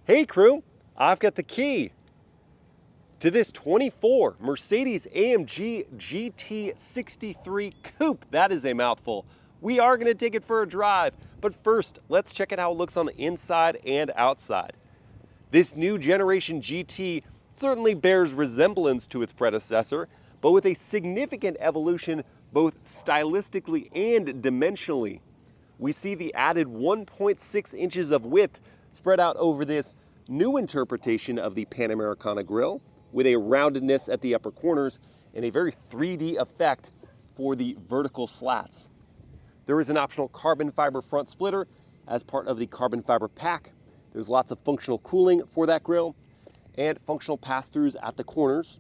Hey crew, I've got the key to this 24 Mercedes-AMG GT 63 Coupe. That is a mouthful. We are going to take it for a drive, but first, let's check out how it looks on the inside and outside. This new generation GT certainly bears resemblance to its predecessor, but with a significant evolution both stylistically and dimensionally. We see the added 1.6 inches of width spread out over this new interpretation of the Panamericana grille, with a roundedness at the upper corners and a very 3D effect for the vertical slats. There is an optional carbon fiber front splitter as part of the carbon fiber pack. There's lots of functional cooling for that grille and functional pass-throughs at the corners.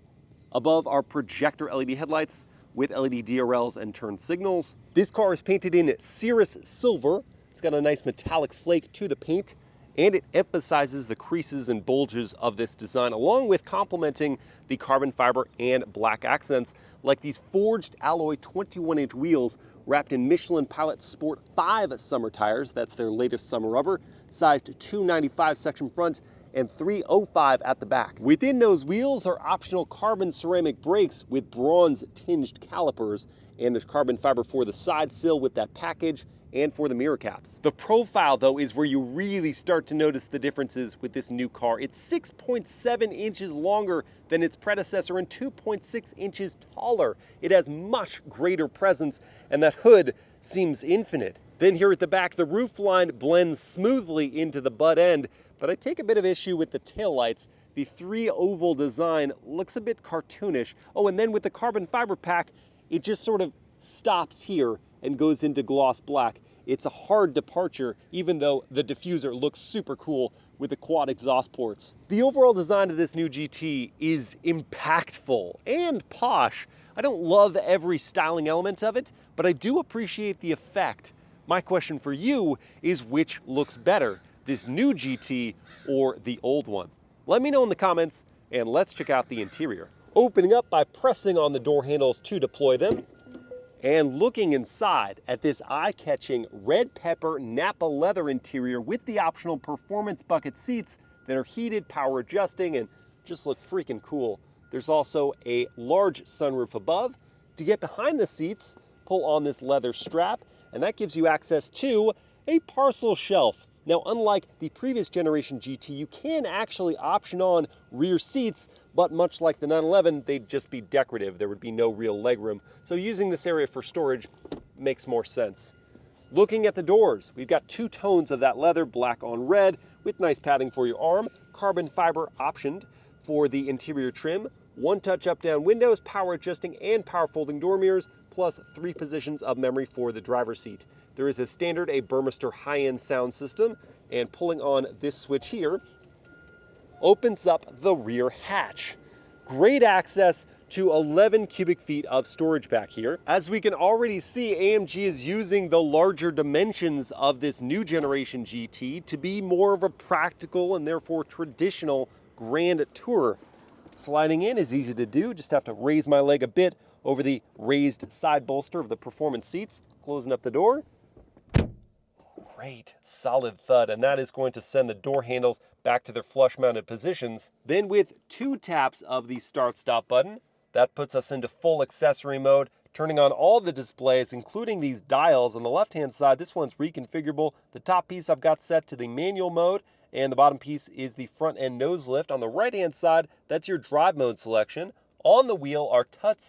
Above are projector LED headlights with LED DRLs and turn signals. This car is painted in Cirrus Silver. It's got a nice metallic flake to the paint, and it emphasizes the creases and bulges of this design, along with complementing the carbon fiber and black accents, like these forged alloy 21-inch wheels wrapped in Michelin Pilot Sport 5 summer tires. That's their latest summer rubber, sized 295 section front and 305 at the back. Within those wheels are optional carbon ceramic brakes with bronze tinged calipers, and there's carbon fiber for the side sill with that package and for the mirror caps. The profile though is where you really start to notice the differences with this new car. It's 6.7 inches longer than its predecessor and 2.6 inches taller. It has much greater presence, and that hood seems infinite. Then here at the back, the roofline blends smoothly into the butt end, but I take a bit of issue with the taillights. The 3 oval design looks a bit cartoonish. Oh, and then with the carbon fiber pack, it just sort of stops here and goes into gloss black. It's a hard departure, even though the diffuser looks super cool with the quad exhaust ports. The overall design of this new GT is impactful and posh. I don't love every styling element of it, but I do appreciate the effect. My question for you is, which looks better, this new GT or the old one? Let me know in the comments, and let's check out the interior. Opening up by pressing on the door handles to deploy them, and looking inside at this eye-catching red pepper Nappa leather interior with the optional performance bucket seats that are heated, power adjusting, and just look freaking cool. There's also a large sunroof above. To get behind the seats, pull on this leather strap, and that gives you access to a parcel shelf. Now, unlike the previous generation GT, you can actually option on rear seats, but much like the 911, they'd just be decorative. There would be no real legroom. So using this area for storage makes more sense. Looking at the doors, we've got 2 tones of that leather, black on red, with nice padding for your arm, carbon fiber optioned for the interior trim, 1-touch up-down windows, power adjusting and power folding door mirrors, plus 3 positions of memory for the driver's seat. There is a standard Burmester high-end sound system, and pulling on this switch here opens up the rear hatch. Great access to 11 cubic feet of storage back here. As we can already see, AMG is using the larger dimensions of this new generation GT to be more of a practical and therefore traditional Grand Tourer. Sliding in is easy to do, just have to raise my leg a bit over the raised side bolster of the performance seats. Closing up the door. Great solid thud, and that is going to send the door handles back to their flush mounted positions. Then with 2 taps of the start stop button, that puts us into full accessory mode, turning on all the displays, including these dials on the left hand side. This one's reconfigurable. The top piece I've got set to the manual mode, and the bottom piece is the front end nose lift. On the right hand side, that's your drive mode selection. On the wheel are touch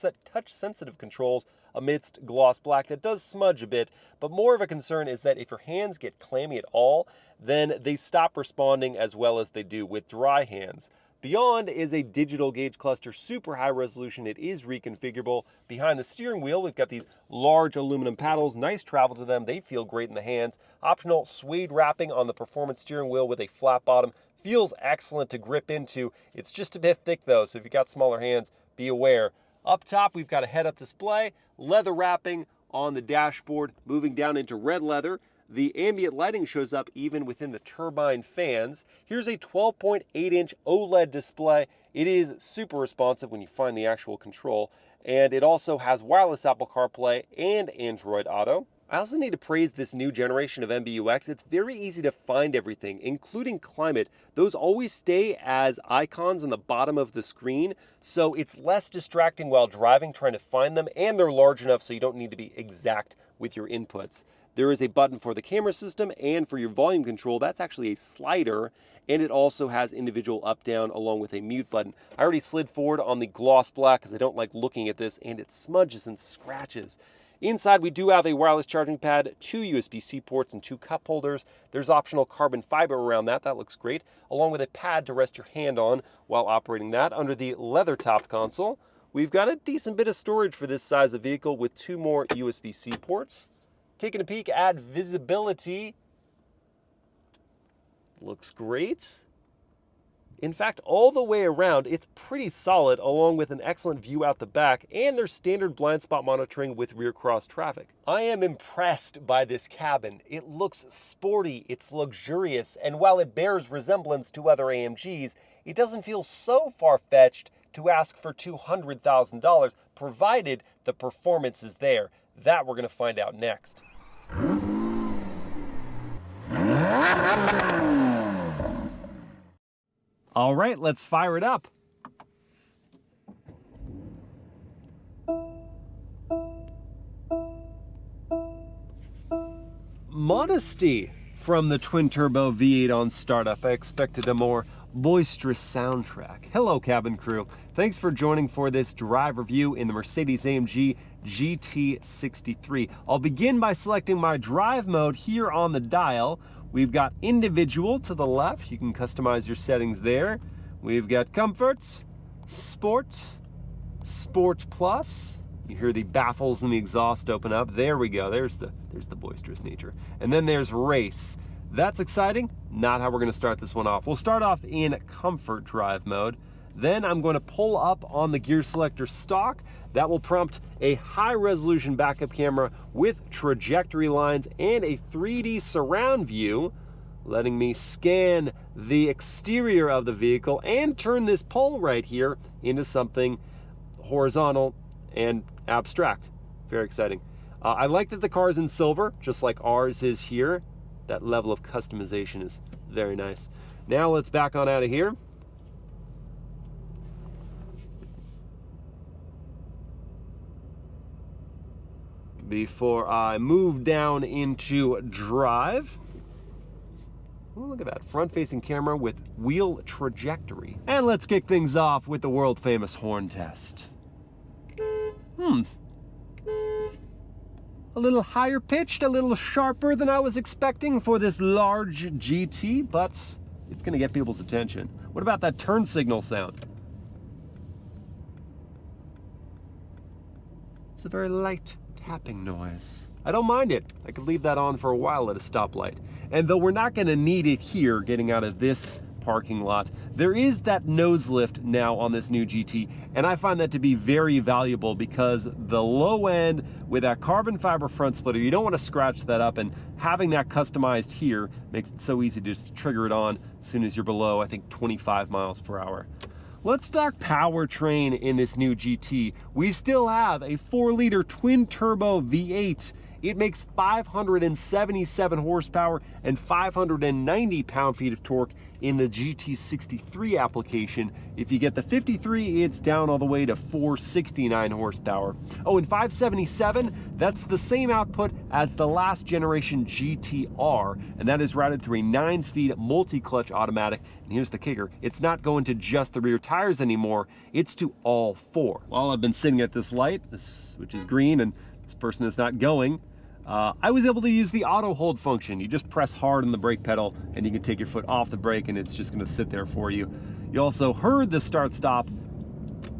sensitive controls amidst gloss black that does smudge a bit, but more of a concern is that if your hands get clammy at all, then they stop responding as well as they do with dry hands. Beyond is a digital gauge cluster, super high resolution. It is reconfigurable. Behind the steering wheel, we've got these large aluminum paddles, nice travel to them. They feel great in the hands. Optional suede wrapping on the performance steering wheel with a flat bottom. Feels excellent to grip into. It's just a bit thick though, so if you've got smaller hands, be aware. Up top, we've got a head-up display, leather wrapping on the dashboard, moving down into red leather. The ambient lighting shows up even within the turbine fans. Here's a 12.8-inch OLED display. It is super responsive when you find the actual control, and it also has wireless Apple CarPlay and Android Auto. I also need to praise this new generation of MBUX. It's very easy to find everything, including climate. Those always stay as icons on the bottom of the screen, so it's less distracting while driving trying to find them, and they're large enough so you don't need to be exact with your inputs. There is a button for the camera system and for your volume control. That's actually a slider, and it also has individual up-down along with a mute button. I already slid forward on the gloss black because I don't like looking at this, and it smudges and scratches. Inside, we do have a wireless charging pad, 2 USB-C ports, and 2 cup holders. There's optional carbon fiber around that. That looks great, along with a pad to rest your hand on while operating that. Under the leather-topped console, we've got a decent bit of storage for this size of vehicle with 2 more USB-C ports. Taking a peek at visibility. Looks great. In fact, all the way around, it's pretty solid, along with an excellent view out the back, and there's standard blind spot monitoring with rear cross traffic. I am impressed by this cabin. It looks sporty, it's luxurious, and while it bears resemblance to other AMGs, it doesn't feel so far-fetched to ask for $200,000, provided the performance is there. That we're going to find out next. All right, let's fire it up. Modesty from the twin-turbo V8 on startup. I expected a more boisterous soundtrack. Hello, cabin crew. Thanks for joining for this drive review in the Mercedes-AMG GT63. I'll begin by selecting my drive mode here on the dial. We've got individual to the left. You can customize your settings there. We've got comfort, sport, sport plus. You hear the baffles and the exhaust open up. There we go. There's the boisterous nature. And then there's race. That's exciting. Not how we're going to start this one off. We'll start off in comfort drive mode. Then I'm going to pull up on the gear selector stock. That will prompt a high-resolution backup camera with trajectory lines and a 3D surround view, letting me scan the exterior of the vehicle and turn this pole right here into something horizontal and abstract. Very exciting. I like that the car is in silver, just like ours is here. That level of customization is very nice. Now let's back on out of here. Before I move down into drive. Oh, look at that, front-facing camera with wheel trajectory. And let's kick things off with the world-famous horn test. A little higher pitched, a little sharper than I was expecting for this large GT, but it's gonna get people's attention. What about that turn signal sound? It's a very light tapping noise. I don't mind it. I could leave that on for a while at a stoplight. And though we're not going to need it here getting out of this parking lot, there is that nose lift now on this new GT, and I find that to be very valuable because the low end with that carbon fiber front splitter, you don't want to scratch that up, and having that customized here makes it so easy to just trigger it on as soon as you're below, I think, 25 miles per hour. Let's talk powertrain in this new GT. We still have a 4-liter twin-turbo V8. It makes 577 horsepower and 590 pound-feet of torque in the GT63 application. If you get the 53, it's down all the way to 469 horsepower. Oh, and 577, that's the same output as the last generation GTR, and that is routed through a 9-speed multi-clutch automatic. And here's the kicker, it's not going to just the rear tires anymore, it's to all 4. While I've been sitting at this light, which is green, and this person is not going, I was able to use the auto hold function. You just press hard on the brake pedal and you can take your foot off the brake and it's just gonna sit there for you. You also heard the start-stop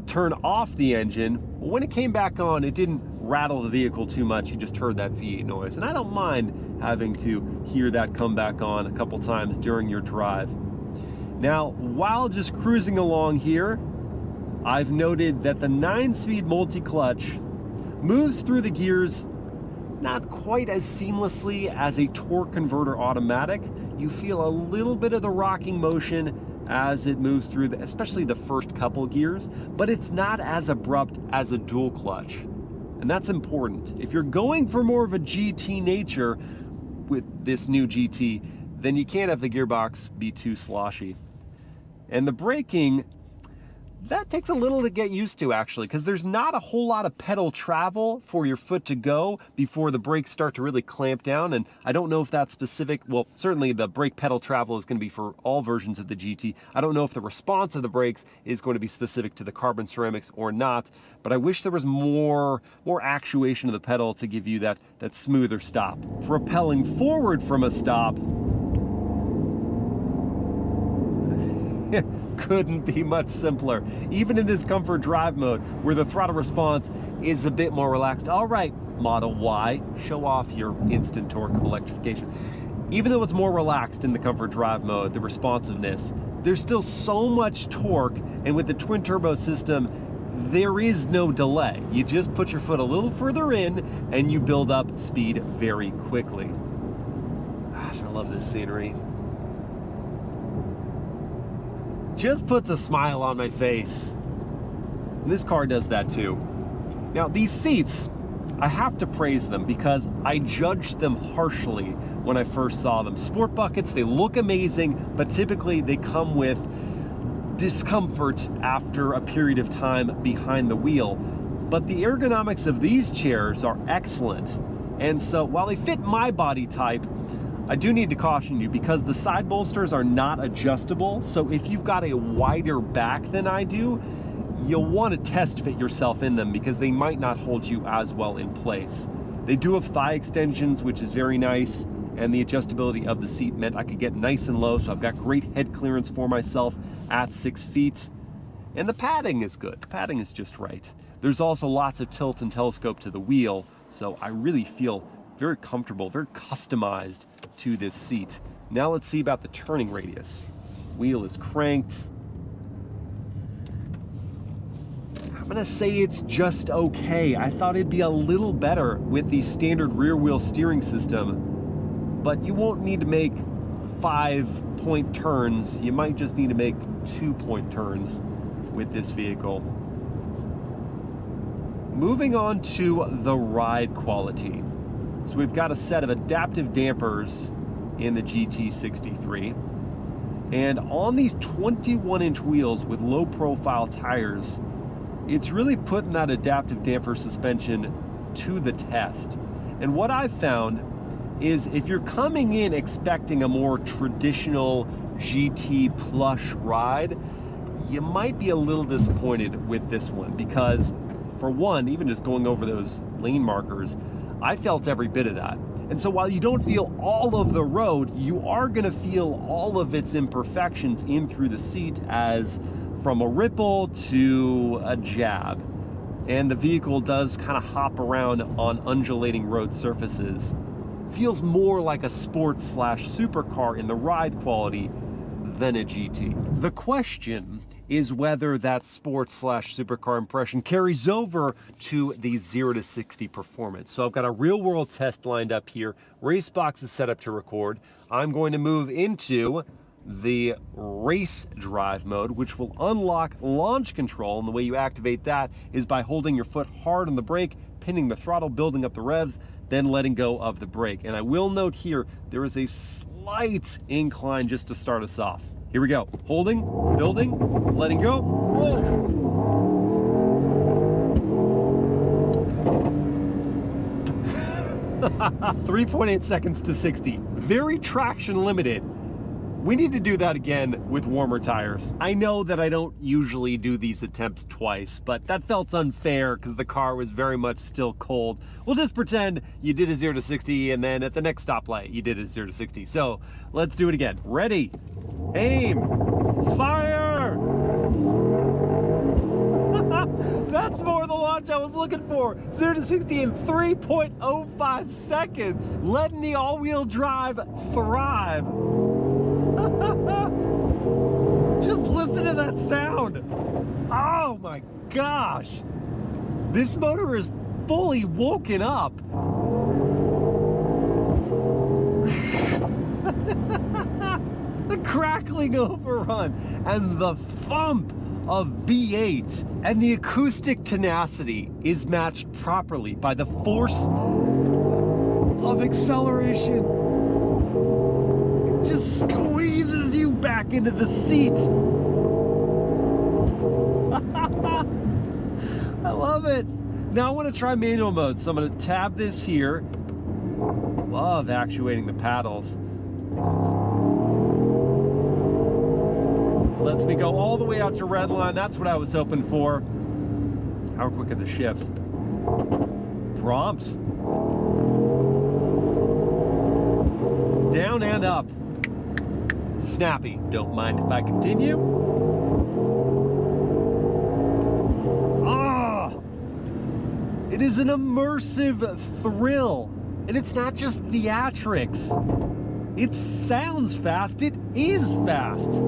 turn off the engine. When it came back on, it didn't rattle the vehicle too much. You just heard that V8 noise. And I don't mind having to hear that come back on a couple times during your drive. Now, while just cruising along here, I've noted that the 9-speed multi-clutch moves through the gears not quite as seamlessly as a torque converter automatic. You feel a little bit of the rocking motion as it moves through, especially the first couple gears, but it's not as abrupt as a dual clutch. And that's important. If you're going for more of a GT nature with this new GT, then you can't have the gearbox be too sloshy. And the braking, that takes a little to get used to actually, because there's not a whole lot of pedal travel for your foot to go before the brakes start to really clamp down. And I don't know if that's specific. Well, certainly the brake pedal travel is going to be for all versions of the GT. I don't know if the response of the brakes is going to be specific to the carbon ceramics or not, but I wish there was more actuation of the pedal to give you that smoother stop. Propelling forward from a stop, couldn't be much simpler. Even in this comfort drive mode, where the throttle response is a bit more relaxed. All right, Model Y, show off your instant torque of electrification. Even though it's more relaxed in the comfort drive mode, the responsiveness, there's still so much torque, and with the twin turbo system, there is no delay. You just put your foot a little further in and you build up speed very quickly. Gosh, I love this scenery. Just puts a smile on my face. This car does that too. Now these seats, I have to praise them because I judged them harshly when I first saw them. Sport buckets, they look amazing, but typically they come with discomfort after a period of time behind the wheel. But the ergonomics of these chairs are excellent. And so while they fit my body type, I do need to caution you because the side bolsters are not adjustable. So if you've got a wider back than I do, you'll want to test fit yourself in them because they might not hold you as well in place. They do have thigh extensions, which is very nice, and the adjustability of the seat meant I could get nice and low, so I've got great head clearance for myself at 6 feet. And the padding is good. The padding is just right. There's also lots of tilt and telescope to the wheel, so I really feel very comfortable, very customized to this seat. Now let's see about the turning radius. Wheel is cranked. I'm gonna say it's just okay. I thought it'd be a little better with the standard rear wheel steering system, but you won't need to make 5-point turns. You might just need to make 2-point turns with this vehicle. Moving on to the ride quality. So we've got a set of adaptive dampers in the GT63. And on these 21-inch wheels with low profile tires, it's really putting that adaptive damper suspension to the test. And what I've found is if you're coming in expecting a more traditional GT plush ride, you might be a little disappointed with this one because, for one, even just going over those lane markers, I felt every bit of that. And so while you don't feel all of the road, you are gonna feel all of its imperfections in through the seat, as from a ripple to a jab. And the vehicle does kind of hop around on undulating road surfaces. Feels more like a sports/supercar in the ride quality than a GT. The question is whether that sports/supercar impression carries over to the 0 to 60 performance. So I've got a real world test lined up here. Racebox is set up to record. I'm going to move into the race drive mode, which will unlock launch control. And the way you activate that is by holding your foot hard on the brake, pinning the throttle, building up the revs, then letting go of the brake. And I will note here, there is a slight incline just to start us off. Here we go. Holding, building, letting go. 3.8 seconds to 60. Very traction limited. We need to do that again with warmer tires. I know that I don't usually do these attempts twice, but that felt unfair because the car was very much still cold. We'll just pretend you did a 0 to 60 and then at the next stoplight you did a 0 to 60. So let's do it again. Ready, aim, fire! That's more the launch I was looking for. 0 to 60 in 3.05 seconds. Letting the all-wheel drive thrive. Just listen to that sound. Oh my gosh. This motor is fully woken up. The crackling overrun and the thump of V8, and the acoustic tenacity is matched properly by the force of acceleration. It just squeezes you back into the seat. I love it. Now I want to try manual mode, so I'm going to tab this here. Love actuating the paddles. Lets me go all the way out to red line. That's what I was hoping for. How quick are the shifts? Prompt. Down and up. Snappy. Don't mind if I continue. Ah! It is an immersive thrill. And it's not just theatrics. It sounds fast. It is fast.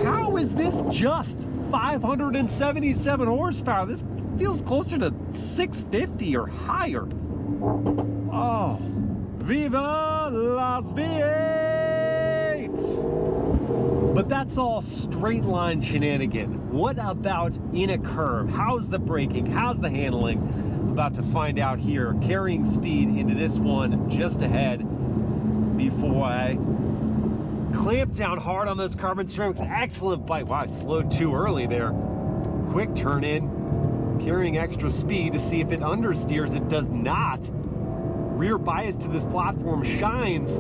How is this just 577 horsepower? This feels closer to 650 or higher. Oh, viva las V8! But that's all straight line shenanigan. What about in a curve? How's the braking? How's the handling? About to find out here. Carrying speed into this one just ahead before I clamp down hard on those carbon strengths. Excellent bite. Wow, I slowed too early there. Quick turn in. Carrying extra speed to see if it understeers. It does not. Rear bias to this platform shines.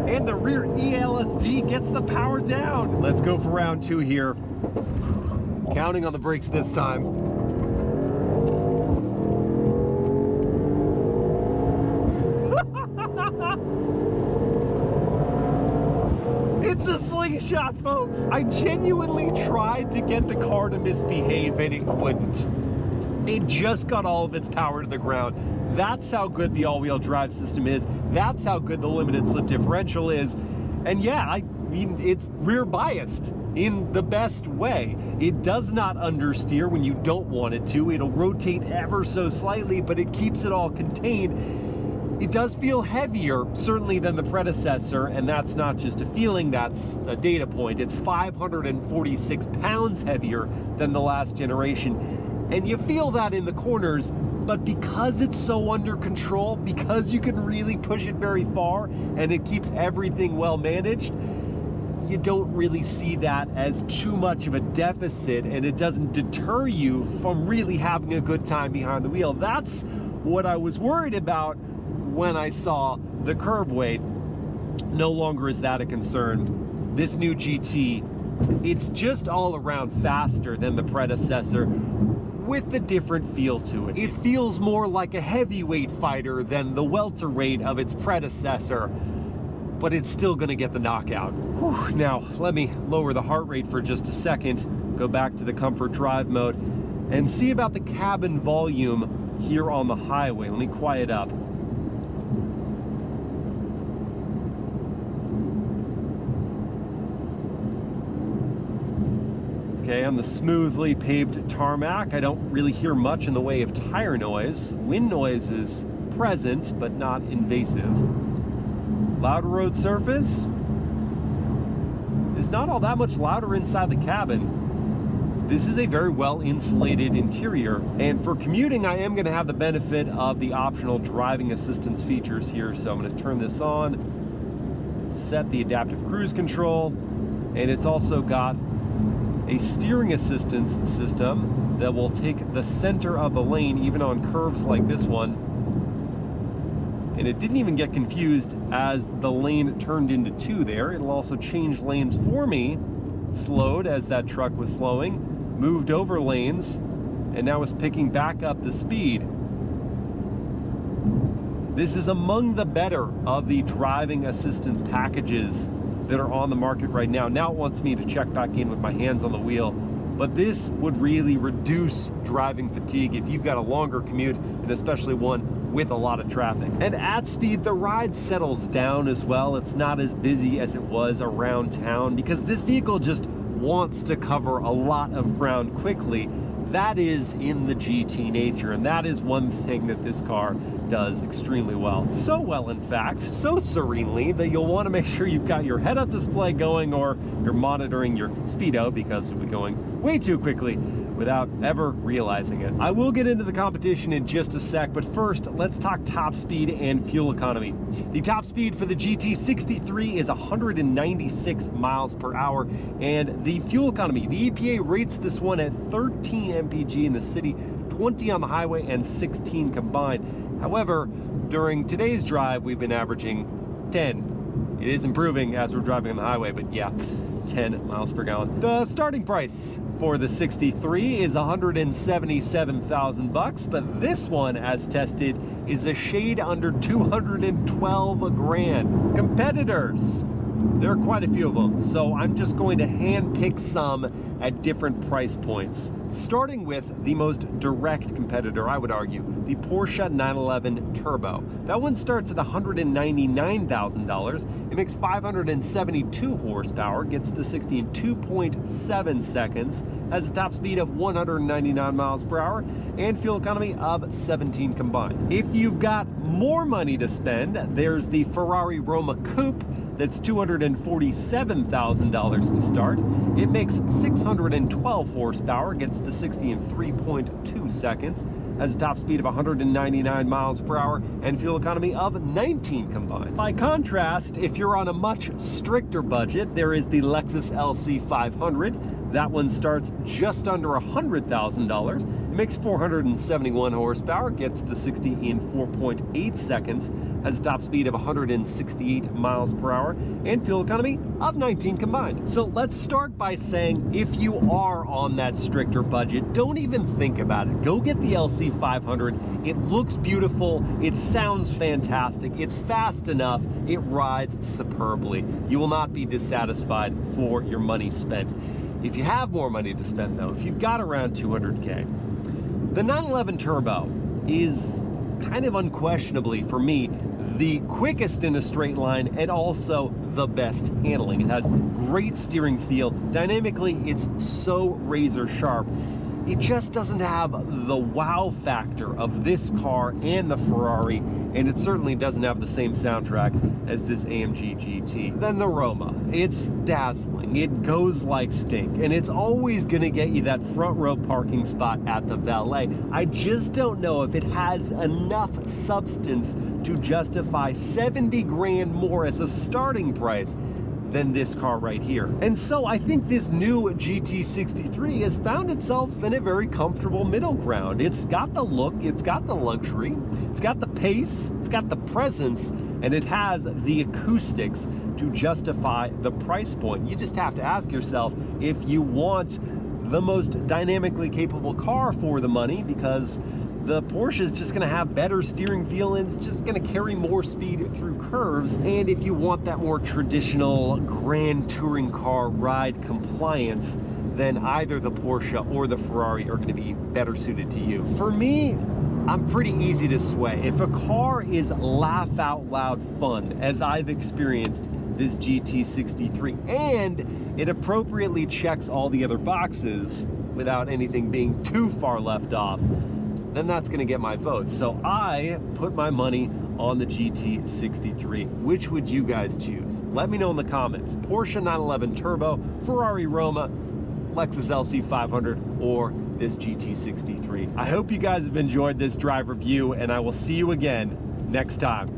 And the rear ELSD gets the power down. Let's go for round 2 here. Counting on the brakes this time. It's a slingshot, folks. I genuinely tried to get the car to misbehave and it wouldn't. It just got all of its power to the ground. That's how good the all-wheel drive system is. That's how good the limited slip differential is. And yeah, I mean, it's rear biased in the best way. It does not understeer when you don't want it to. It'll rotate ever so slightly, but it keeps it all contained. It does feel heavier, certainly, than the predecessor, and that's not just a feeling, that's a data point. It's 546 pounds heavier than the last generation, and you feel that in the corners, but because it's so under control, because you can really push it very far, and it keeps everything well managed, you don't really see that as too much of a deficit, and it doesn't deter you from really having a good time behind the wheel. That's what I was worried about when I saw the curb weight. No longer is that a concern. This new GT, it's just all around faster than the predecessor with a different feel to it. It feels more like a heavyweight fighter than the welterweight of its predecessor, but it's still gonna get the knockout. Whew. Now, let me lower the heart rate for just a second, go back to the comfort drive mode, and see about the cabin volume here on the highway. Let me quiet up. Okay, on the smoothly paved tarmac, I don't really hear much in the way of tire noise. Wind noise is present, but not invasive. Loud road surface is not all that much louder inside the cabin. This is a very well insulated interior, and for commuting, I am going to have the benefit of the optional driving assistance features here. So I'm going to turn this on, set the adaptive cruise control, and it's also got a steering assistance system that will take the center of the lane even on curves like this one. And it didn't even get confused as the lane turned into 2 there. It'll also change lanes for me, slowed as that truck was slowing, moved over lanes, and now is picking back up the speed. This is among the better of the driving assistance packages that are on the market right now. Now it wants me to check back in with my hands on the wheel, but this would really reduce driving fatigue if you've got a longer commute, and especially one with a lot of traffic. And at speed, the ride settles down as well. It's not as busy as it was around town because this vehicle just wants to cover a lot of ground quickly. that is in the GT nature, and that is one thing that this car does extremely well. So well, in fact, so serenely that you'll want to make sure you've got your head-up display going, or you're monitoring your speedo, because you'll be going way too quickly without ever realizing it. I will get into the competition in just a sec, but first, let's talk top speed and fuel economy. The top speed for the GT63 is 196 miles per hour, and the fuel economy, the EPA rates this one at 13 mpg in the city, 20 on the highway, and 16 combined. However, during today's drive, we've been averaging 10. It is improving as we're driving on the highway, but yeah, 10 miles per gallon. The starting price for the 63 is $177,000, but this one, as tested, is a shade under 212 grand. Competitors, there are quite a few of them, so I'm just going to handpick some at different price points. Starting with the most direct competitor, I would argue, the Porsche 911 Turbo. That one starts at $199,000. It makes 572 horsepower, gets to 60 in 2.7 seconds, has a top speed of 199 miles per hour, and fuel economy of 17 combined. If you've got more money to spend, there's the Ferrari Roma Coupe. That's $247,000 to start. It makes 612 horsepower, gets to 60 in 3.2 seconds, has a top speed of 199 miles per hour, and fuel economy of 19 combined. By contrast, if you're on a much stricter budget, there is the Lexus LC 500. That one starts just under $100,000. It makes 471 horsepower, gets to 60 in 4.8 seconds, has a top speed of 168 miles per hour, and fuel economy of 19 combined. So let's start by saying, if you are on that stricter budget, don't even think about it. Go get the LC 500. It looks beautiful, it sounds fantastic, it's fast enough, it rides superbly. You will not be dissatisfied for your money spent. If you have more money to spend though, if you've got around 200K, the 911 Turbo is kind of unquestionably, for me, the quickest in a straight line and also the best handling. It has great steering feel. Dynamically, it's so razor sharp. It just doesn't have the wow factor of this car and the Ferrari, and it certainly doesn't have the same soundtrack as this AMG GT. Then the Roma, it's dazzling, it goes like stink, and it's always gonna get you that front row parking spot at the valet. I just don't know if it has enough substance to justify 70 grand more as a starting price than this car right here. And so I think this new GT63 has found itself in a very comfortable middle ground. It's got the look, it's got the luxury, it's got the pace, it's got the presence, and it has the acoustics to justify the price point. You just have to ask yourself if you want the most dynamically capable car for the money, because the Porsche is just gonna have better steering feel and it's just gonna carry more speed through curves. And if you want that more traditional grand touring car ride compliance, then either the Porsche or the Ferrari are gonna be better suited to you. For me, I'm pretty easy to sway. If a car is laugh out loud fun, as I've experienced this GT63, and it appropriately checks all the other boxes without anything being too far left off, then that's gonna get my vote. So I put my money on the GT63. Which would you guys choose? Let me know in the comments. Porsche 911 Turbo, Ferrari Roma, Lexus LC 500, or this GT63. I hope you guys have enjoyed this drive review, and I will see you again next time.